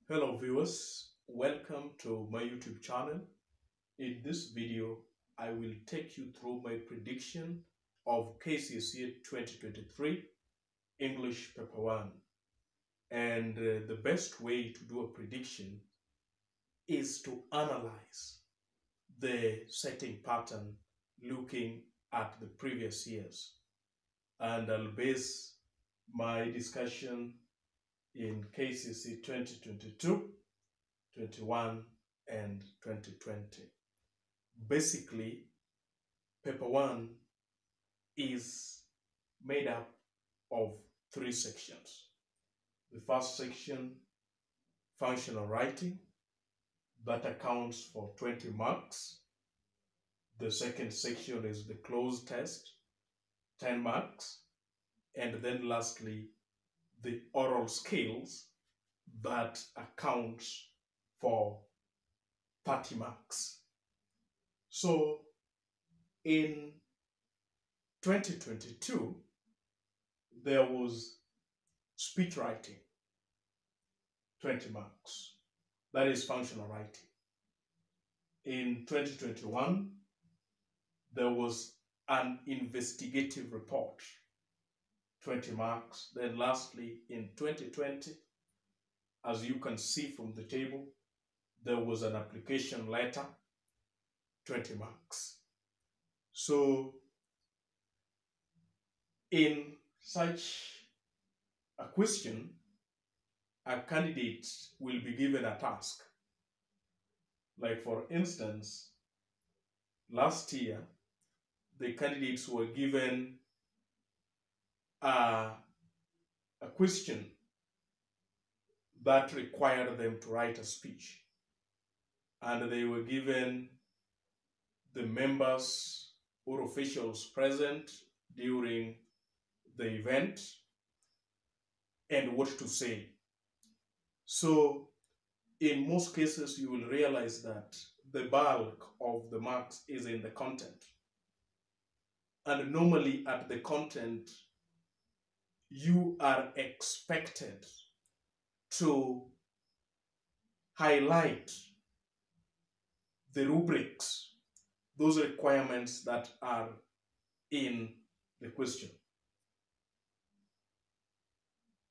Hello viewers, welcome to my YouTube channel. In this video, I will take you through my prediction of Kcse 2023 English Paper 1. And the best way to do a prediction is to analyze the setting pattern looking at the previous years. And I'll base my discussion in Kcse 2022, 21, and 2020. Basically, paper 1 is made up of 3 sections. The first section, functional writing, that accounts for 20 marks. The second section is the Cloze test, 10 marks. And then lastly, the oral skills that accounts for 30 marks. So in 2022, there was speech writing, 20 marks. That is functional writing. In 2021, there was an investigative report, 20 marks. Then lastly, in 2020, as you can see from the table, there was an application letter, 20 marks. So in such a question, a candidate will be given a task. Like for instance, last year, the candidates were given a question that required them to write a speech. And they were given the members or officials present during the event and what to say. So in most cases, you will realize that the bulk of the marks is in the content. And normally at the content, you are expected to highlight the rubrics, those requirements that are in the question.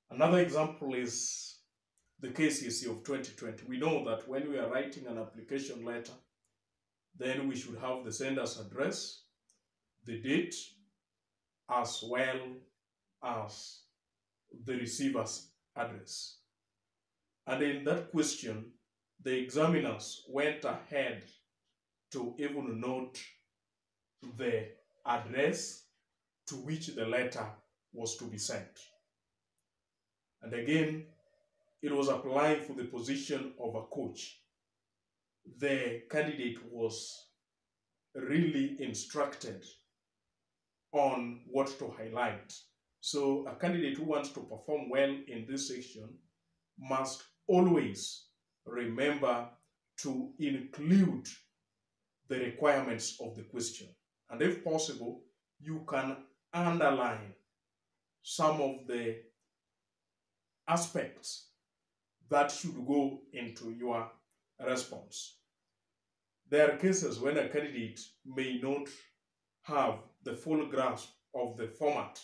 Another example is the Kcse of 2020. We know that when we are writing an application letter, then we should have the sender's address, the date, as well as the receiver's address. And in that question, the examiners went ahead to even note the address to which the letter was to be sent. And again, it was applying for the position of a coach. The candidate was really instructed on what to highlight. So a candidate who wants to perform well in this section must always remember to include the requirements of the question. And if possible, you can underline some of the aspects that should go into your response. There are cases when a candidate may not have the full grasp of the format,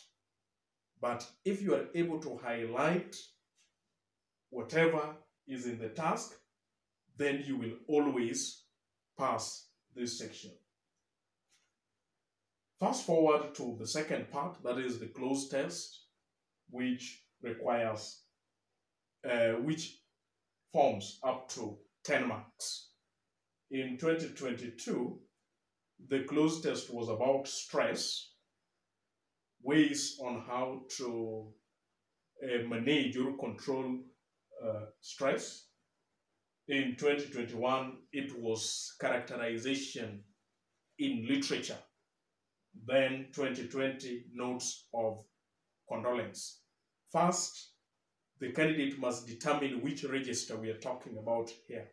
but if you are able to highlight whatever is in the task, then you will always pass this section. Fast forward to the second part, that is the Cloze test, which requires, which forms up to 10 marks. In 2022, the Cloze test was about stress, ways on how to manage or control stress. In 2021, it was characterization in literature. Then 2020, notes of condolence. First, the candidate must determine which register we are talking about here.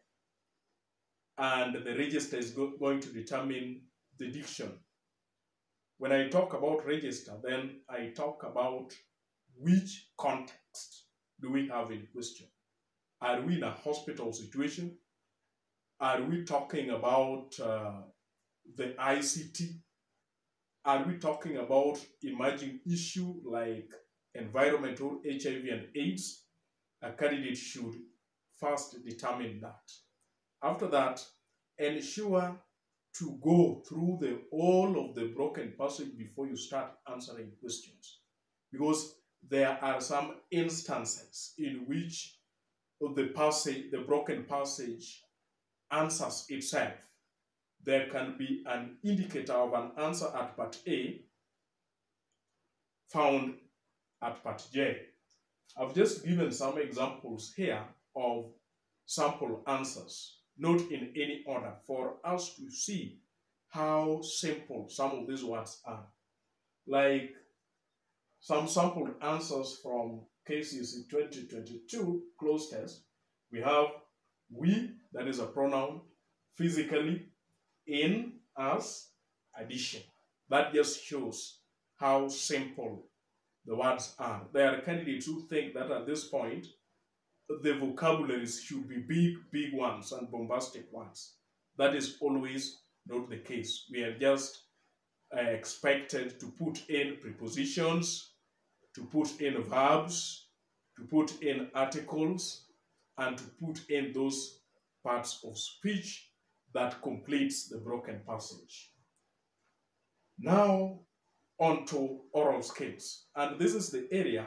And the register is going to determine the diction. When I talk about register, then I talk about which context do we have in question. Are we in a hospital situation? Are we talking about the ICT? Are we talking about emerging issue like environmental HIV and AIDS? A candidate should first determine that. After that, ensure to go through all of the broken passage before you start answering questions. Because there are some instances in which the broken passage answers itself. There can be an indicator of an answer at part A found at part J. I've just given some examples here of sample answers, not in any order, for us to see how simple some of these words are. Like some sample answers from Kcse 2022 Cloze test, we have we, that is a pronoun, physically, in, as, addition. That just shows how simple the words are. There are candidates who think that at this point, the vocabularies should be big, big ones and bombastic ones. That is always not the case. We are just expected to put in prepositions, to put in verbs, to put in articles, and to put in those parts of speech that completes the broken passage. Now, on to oral skills. And this is the area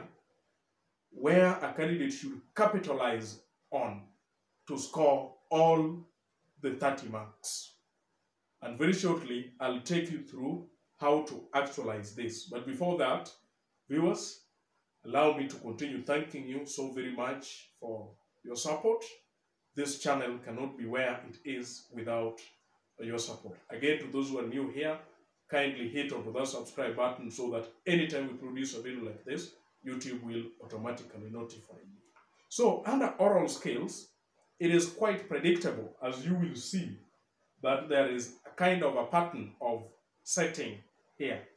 where a candidate should capitalize on to score all the 30 marks. And very shortly, I'll take you through how to actualize this. But before that, viewers, allow me to continue thanking you so very much for your support. This channel cannot be where it is without your support. Again, to those who are new here, kindly hit onto that subscribe button so that anytime we produce a video like this, YouTube will automatically notify you. So under oral skills, it is quite predictable, as you will see, that there is a kind of a pattern of setting here.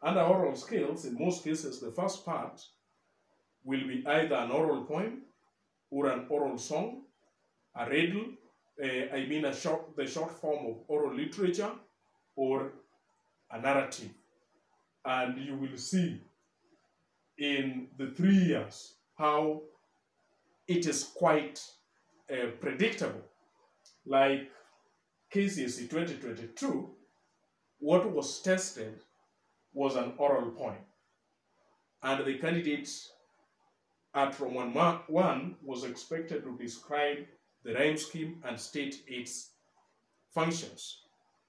Under oral skills, in most cases, the first part will be either an oral poem or an oral song, a riddle, the short form of oral literature, or a narrative. And you will see in the 3 years how it is quite predictable. Like Kcse 2022, what was tested was an oral poem. And the candidate at Roman 1 was expected to describe the rhyme scheme and state its functions.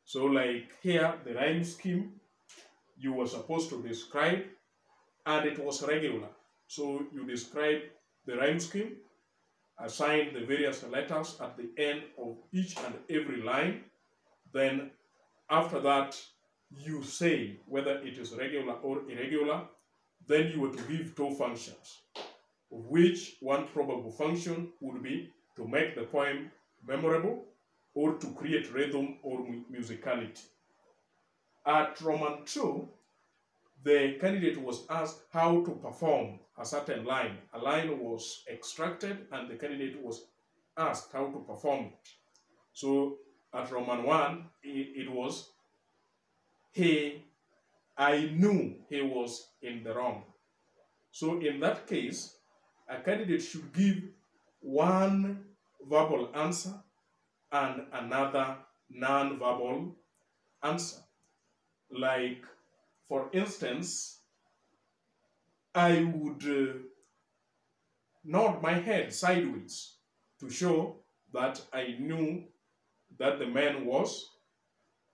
So like here, the rhyme scheme, you were supposed to describe, and it was regular. So you describe the rhyme scheme, assign the various letters at the end of each and every line. Then after that, you say whether it is regular or irregular. Then you were to give 2 functions, of which one probable function would be to make the poem memorable or to create rhythm or musicality. At Roman 2, the candidate was asked how to perform a certain line. A line was extracted and the candidate was asked how to perform it. So at Roman 1, it was, I knew he was in the wrong. So in that case, a candidate should give one verbal answer and another non-verbal answer. Like, for instance, I would nod my head sideways to show that I knew that the man was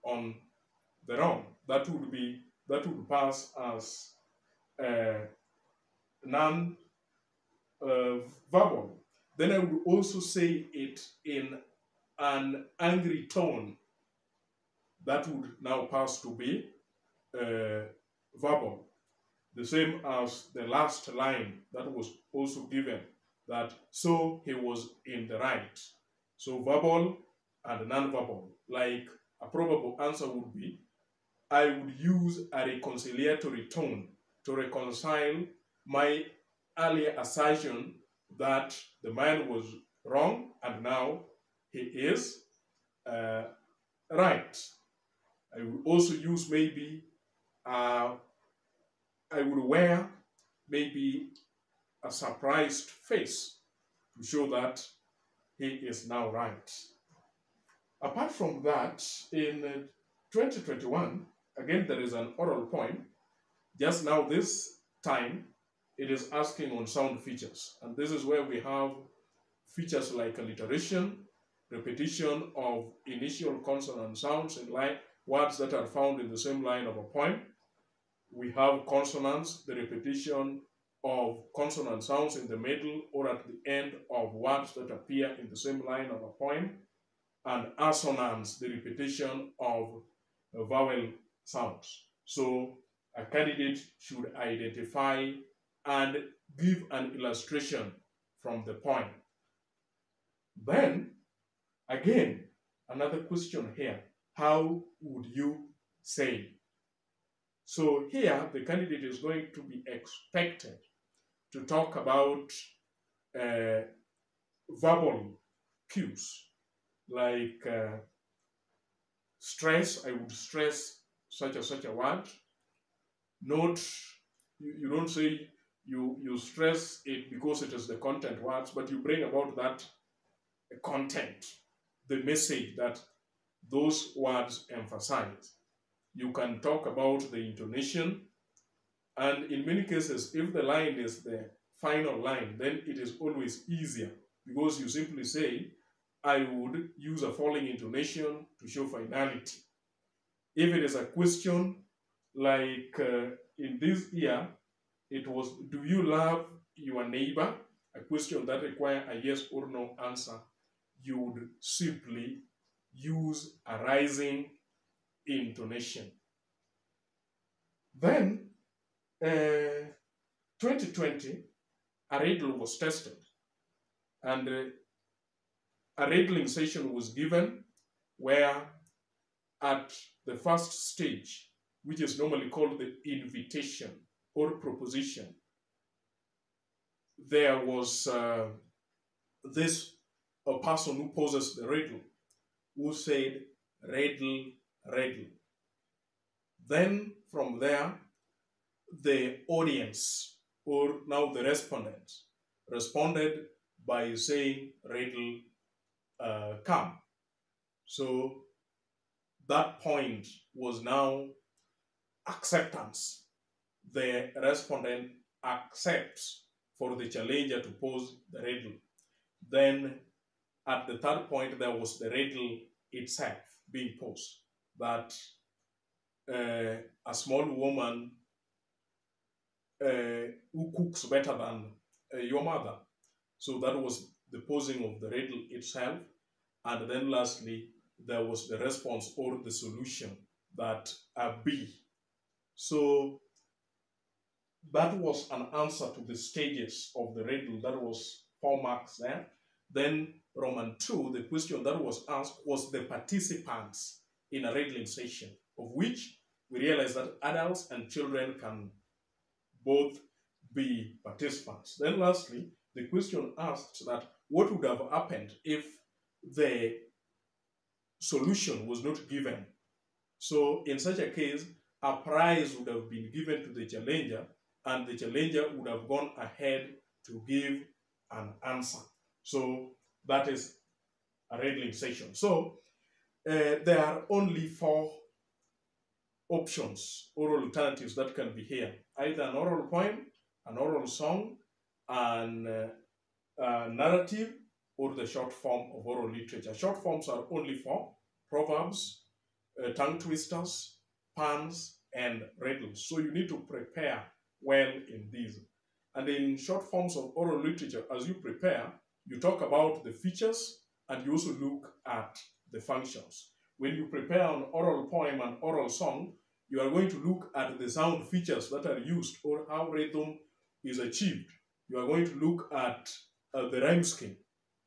on the wrong. That would pass as non-verbal. Then I would also say it in an angry tone. That would now pass to be verbal. The same as the last line that was also given, that so he was in the right. So verbal and non-verbal. Like a probable answer would be, I would use a reconciliatory tone to reconcile my earlier assertion that the man was wrong and now he is right. I will also use maybe, I would wear maybe a surprised face to show that he is now right. Apart from that, in 2021, again, there is an oral poem. Just now, this time, it is asking on sound features. And this is where we have features like alliteration, repetition of initial consonant sounds in line, words that are found in the same line of a poem. We have consonants, the repetition of consonant sounds in the middle or at the end of words that appear in the same line of a poem, and assonance, the repetition of vowel sounds. So a candidate should identify and give an illustration from the poem. Then, again, another question here. How would you say? So here, the candidate is going to be expected to talk about verbal cues, like stress. I would stress such a word. Not, you don't say you stress it because it is the content words, but you bring about that content, the message that those words emphasize. You can talk about the intonation, and in many cases, if the line is the final line, then it is always easier because you simply say, I would use a falling intonation to show finality. If it is a question like in this year, it was, do you love your neighbor? A question that requires a yes or no answer. You would simply use a rising intonation. Then, 2020, a riddle was tested, and a riddling session was given where at the first stage, which is normally called the invitation or proposition, there was this a person who poses the riddle, who said, riddle, riddle. Then from there, the audience, or now the respondents, responded by saying, riddle, come. So that point was now acceptance. The respondent accepts for the challenger to pose the riddle. Then at the third point, there was the riddle itself being posed, that a small woman who cooks better than your mother. So that was the posing of the riddle itself. And then lastly, there was the response or the solution, that a B. So that was an answer to the stages of the riddle. That was 4 marks there. Then Roman 2, the question that was asked was the participants in a riddling session, of which we realize that adults and children can both be participants. Then lastly, the question asked that what would have happened if the solution was not given. So in such a case, a prize would have been given to the challenger, and the challenger would have gone ahead to give an answer. So that is a riddling session. So there are only 4 options, oral alternatives that can be here. Either an oral poem, an oral song, an narrative, or the short form of oral literature. Short forms are only 4: proverbs, tongue twisters, puns, and riddles. So you need to prepare well in these. And in short forms of oral literature, as you prepare, you talk about the features and you also look at the functions. When you prepare an oral poem and oral song, you are going to look at the sound features that are used or how rhythm is achieved. You are going to look at the rhyme scheme.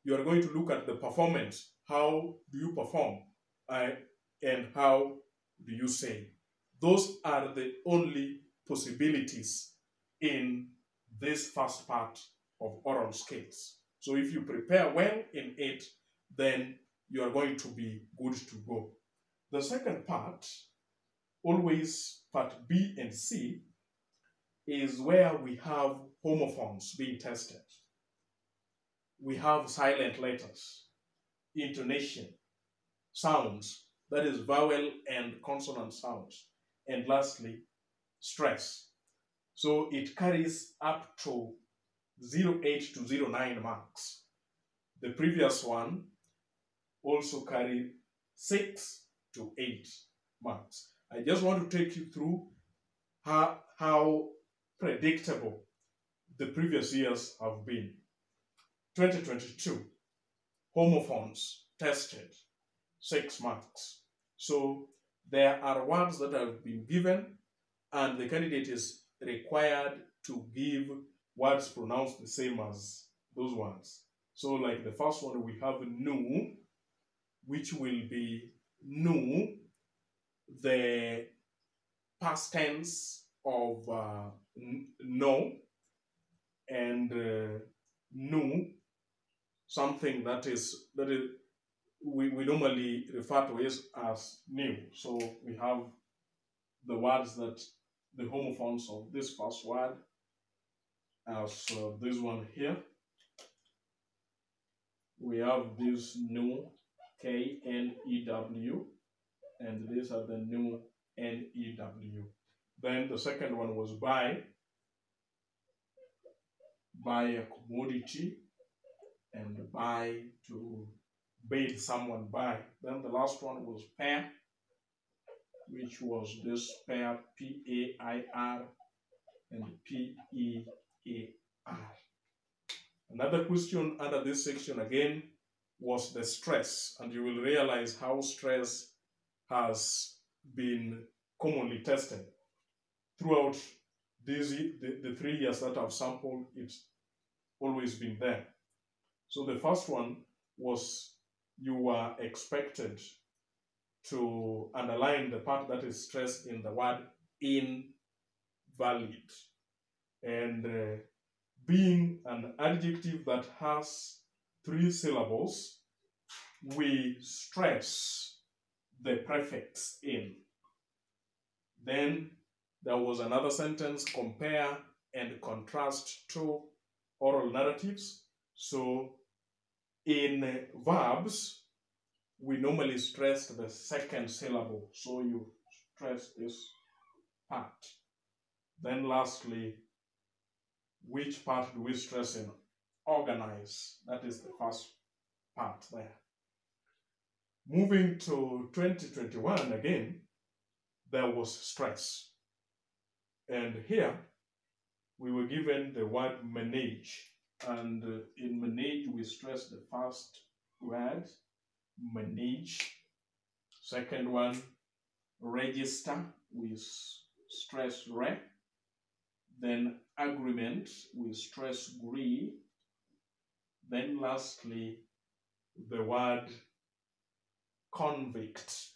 You are going to look at the performance. How do you perform? And how do you say? Those are the only possibilities in this first part of oral skills. So if you prepare well in it, then you are going to be good to go. The second part, always part B and C, is where we have homophones being tested. We have silent letters, intonation, sounds, that is vowel and consonant sounds, and lastly, stress. So it carries up to 08 to 09 marks. The previous one also carried 6 to 8 marks. I just want to take you through how predictable the previous years have been. 2022, homophones tested, 6 marks. So there are words that have been given, and the candidate is required to give words pronounced the same as those words. So like the first one, we have nu, which will be nu, the past tense of no, and nu, something that is we normally refer to it as new. So we have the words that the homophones of this first word as this one here. We have this new, K-N-E-W, and these are the new, N-E-W. Then the second one was buy a commodity, and buy, to bid someone buy. Then the last one was pair, which was this pair, P-A-I-R and P-E-A-R. Another question under this section again was the stress, and you will realize how stress has been commonly tested throughout the 3 years that I've sampled. It's always been there. So the first one was you were expected to underline the part that is stressed in the word invalid, and being an adjective that has 3 syllables, we stress the prefix in. Then there was another sentence, compare and contrast two oral narratives. So in verbs, we normally stress the second syllable, so you stress this part. Then lastly, which part do we stress in? Organize, that is the first part there. Moving to 2021 again, there was stress. And here, we were given the word manage. And in manage, we stress the first word, manage. Second one, register, we stress re. Then agreement, we stress agree. Then lastly, the word convict.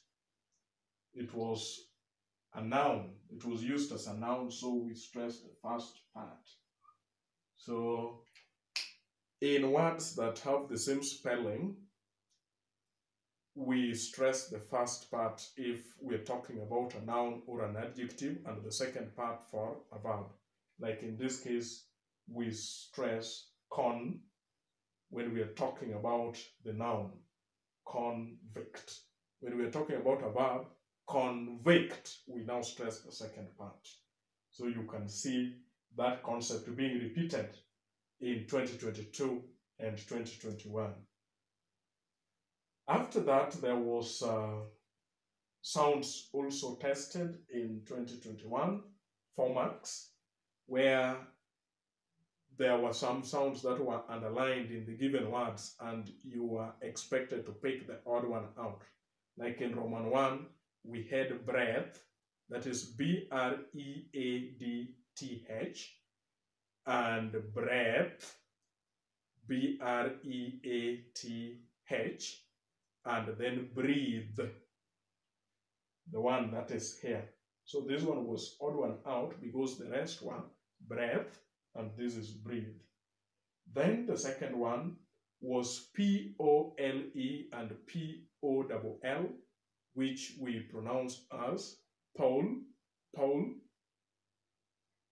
It was a noun. It was used as a noun, so we stress the first part. So in words that have the same spelling, we stress the first part if we're talking about a noun or an adjective, and the second part for a verb. Like in this case, we stress con when we are talking about the noun, convict. When we are talking about a verb, convict, we now stress the second part. So you can see that concept being repeated in 2022 and 2021. After that, there was sounds also tested in 2021, 4 marks, where there were some sounds that were underlined in the given words, and you were expected to pick the odd one out. Like in Roman 1, we had breath, that is B-R-E-A-D-T-H, and breath, B-R-E-A-T-H, and then breathe, the one that is here. So this one was odd one out because the rest were breath, and this is breathe. Then the second one was P-O-L-E and P-O-L-L, which we pronounce as Paul, Paul.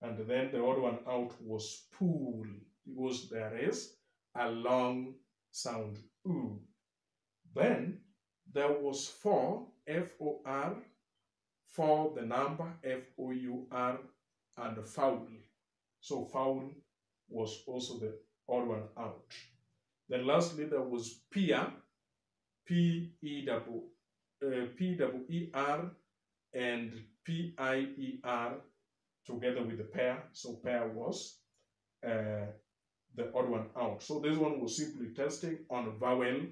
And then the odd one out was pool, because there is a long sound, oo. Then there was four, F-O-R, for the number, F-O-U-R, and foul. So foul was also the odd one out. Then lastly, there was peer, P-E-E-R, and P-I-E-R together with the pair. So pair was the odd one out. So this one was simply testing on vowel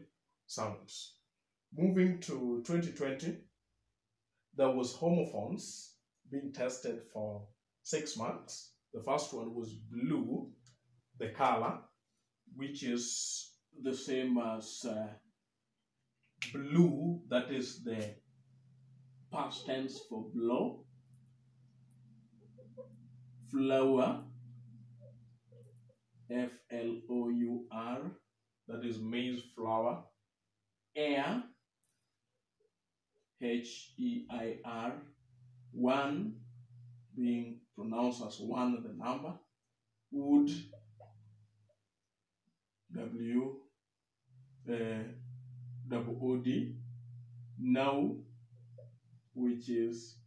sounds. Moving to 2020, there was homophones being tested for 6 marks. The first one was blue, the color, which is the same as blue, that is the past tense for blow. Flower, F-L-O-U-R, that is maize flour. Air, H-E-I-R, one being pronounced as one, the number. Wood, W-O-O-D. Now, which is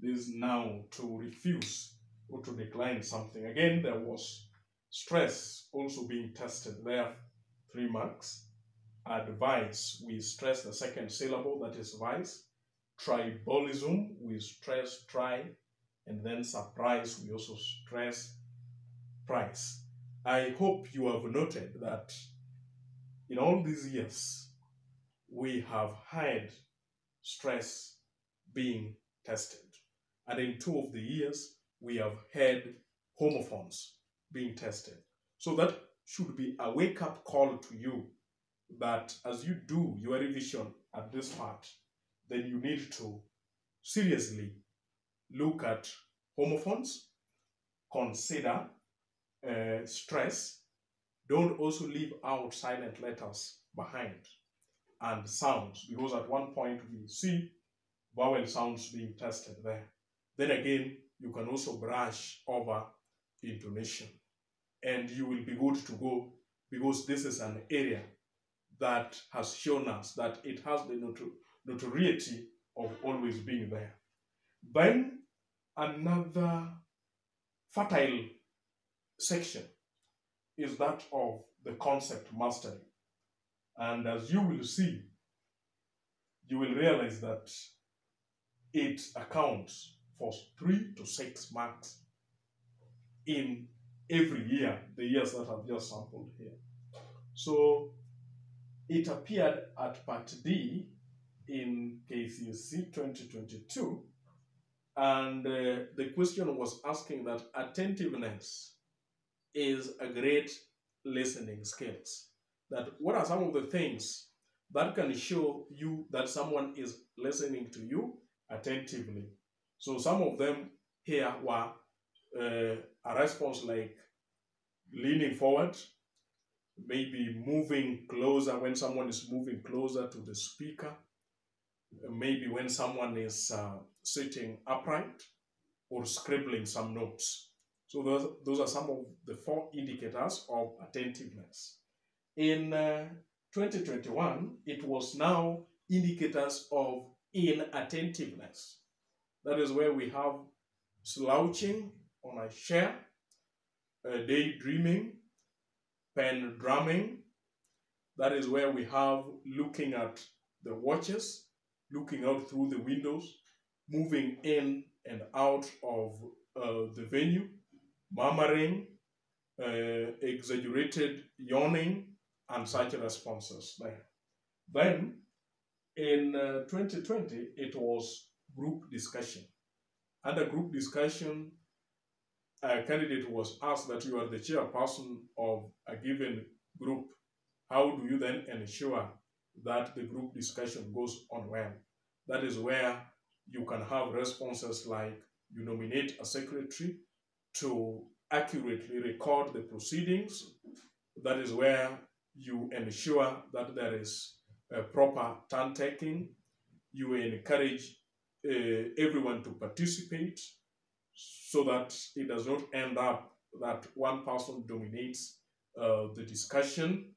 this now, to refuse or to decline something. Again, there was stress also being tested there, 3 marks. Advice, we stress the second syllable, that is vice. Tribalism, we stress try. And then surprise, we also stress price. I hope you have noted that in all these years, we have had stress being tested. And in 2 of the years, we have had homophones being tested. So that should be a wake-up call to you that as you do your revision at this part, then you need to seriously look at homophones, consider stress. Don't also leave out silent letters behind and sounds, because at one point we see vowel sounds being tested there. Then again, you can also brush over intonation, and you will be good to go, because this is an area that has shown us that it has the notoriety of always being there. Then another fertile section is that of the concept mastery. And as you will see, you will realize that it accounts for 3 to 6 marks in every year, the years that I've just sampled here. So it appeared at Part D in Kcse 2022, and the question was asking that attentiveness is a great listening skills. That what are some of the things that can show you that someone is listening to you attentively? So some of them here were a response like leaning forward, maybe moving closer when someone is moving closer to the speaker, maybe when someone is sitting upright, or scribbling some notes. So those are some of the 4 indicators of attentiveness. In 2021, it was now indicators of inattentiveness. That is where we have slouching on a chair, daydreaming, pen drumming. That is where we have looking at the watches, looking out through the windows, moving in and out of the venue, murmuring, exaggerated yawning, and such responses there. Then in 2020, it was group discussion. Under group discussion, a candidate was asked that you are the chairperson of a given group. How do you then ensure that the group discussion goes on well? That is where you can have responses like you nominate a secretary to accurately record the proceedings That is where you ensure that there is a proper turn taking. You encourage everyone to participate so that it does not end up that one person dominates the discussion.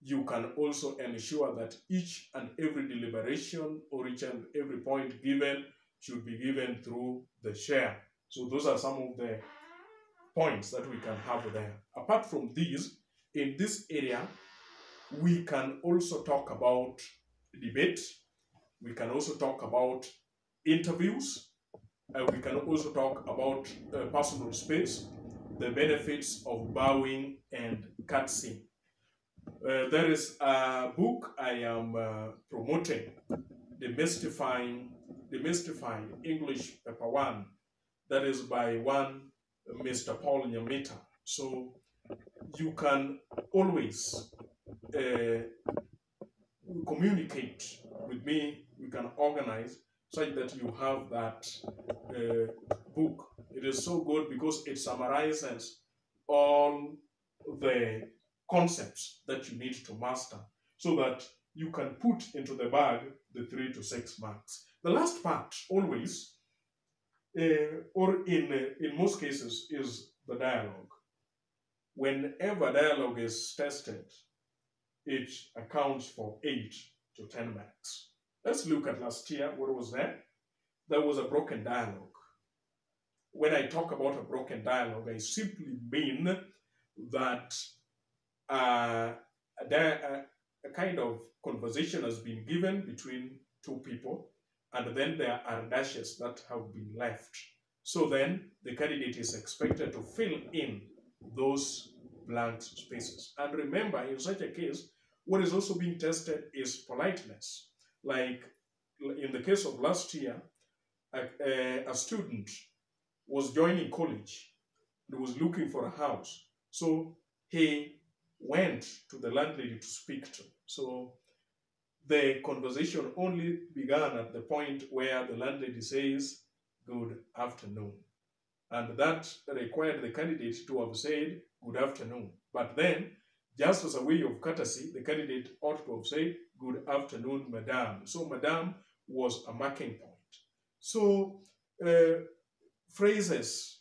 You can also ensure that each and every deliberation or each and every point given should be given through the chair. So those are some of the points that we can have there. Apart from these, in this area, we can also talk about debate. We can also talk about interviews. We can also talk about personal space, the benefits of bowing and Kcse. There is a book I am promoting, Demystifying English Paper 1, that is by one Mr. Paul Nyamita. So you can always communicate with me. We can organize such that you have that book. It is so good because it summarizes all the concepts that you need to master so that you can put into the bag the 3 to 6 marks. The last part always, or in most cases, is the dialogue. Whenever dialogue is tested, it accounts for 8 to 10 marks. Let's look at last year. What was there? There was a broken dialogue. When I talk about a broken dialogue, I simply mean that a kind of conversation has been given between two people, and then there are dashes that have been left. So then the candidate is expected to fill in those blank spaces. And remember, in such a case, what is also being tested is politeness. Like in the case of last year, a student was joining college and was looking for a house. So he went to the landlady to speak to. So the conversation only began at the point where the landlady says, "Good afternoon." And that required the candidate to have said, "Good afternoon." But then, just as a way of courtesy, the candidate ought to have said, "Good afternoon, madam." So madam was a marking point. So phrases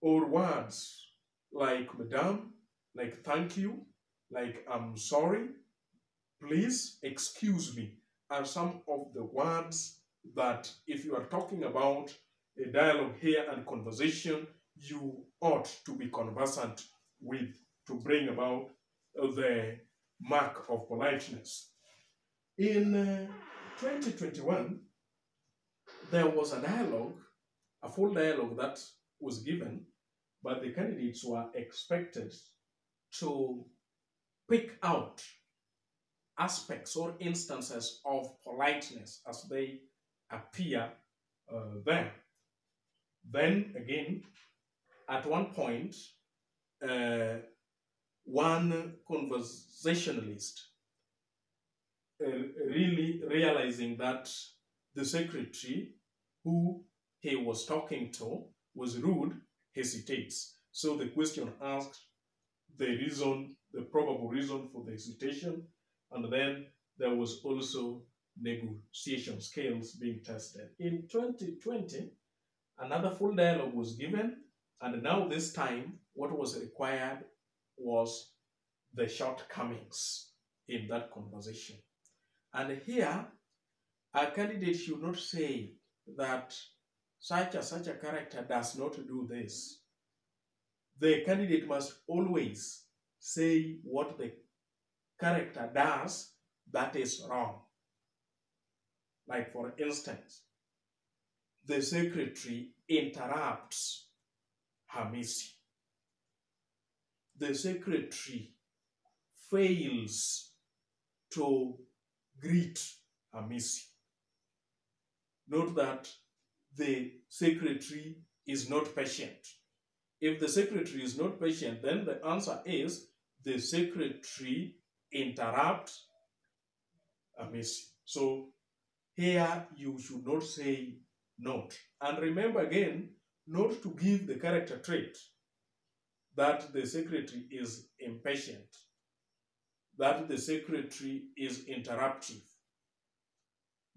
or words like madam, like thank you, like I'm sorry, please, excuse me, are some of the words that if you are talking about a dialogue here and conversation, you ought to be conversant with to bring about the mark of politeness. In 2021, there was a dialogue, a full dialogue that was given, but the candidates were expected to pick out aspects or instances of politeness as they appear there. Then again, at one point, one conversationalist really realizing that the secretary who he was talking to was rude, hesitates. So the question asked the reason, the probable reason for the hesitation, and then there was also negotiation skills being tested. In 2020, another full dialogue was given, and now this time, what was required was the shortcomings in that conversation. And here, a candidate should not say that such a character does not do this. The candidate must always say what the character does that is wrong. Like for instance, the secretary interrupts Hamisi. The secretary fails to greet Hamisi. Note that the secretary is not patient. If the secretary is not patient, then the answer is the secretary interrupts Hamisi. So here you should not say not. And remember again, not to give the character trait. that the secretary is impatient, that the secretary is interruptive,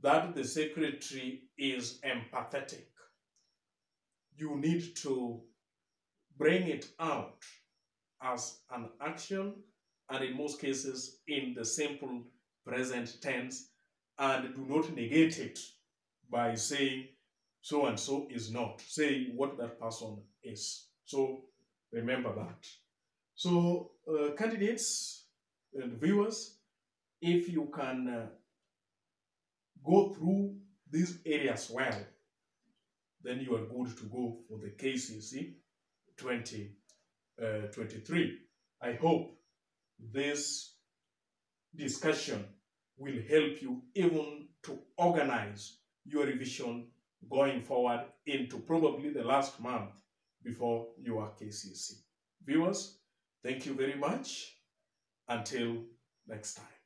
that the secretary is empathetic. You need to bring it out as an action, and in most cases in the simple present tense, and do not negate it by saying so and so is not. Say what that person is. So remember that. So candidates and viewers, if you can go through these areas well, then you are good to go for the Kcse 2023. I hope this discussion will help you even to organize your revision going forward into probably the last month before your Kcse. Viewers, thank you very much. Until next time.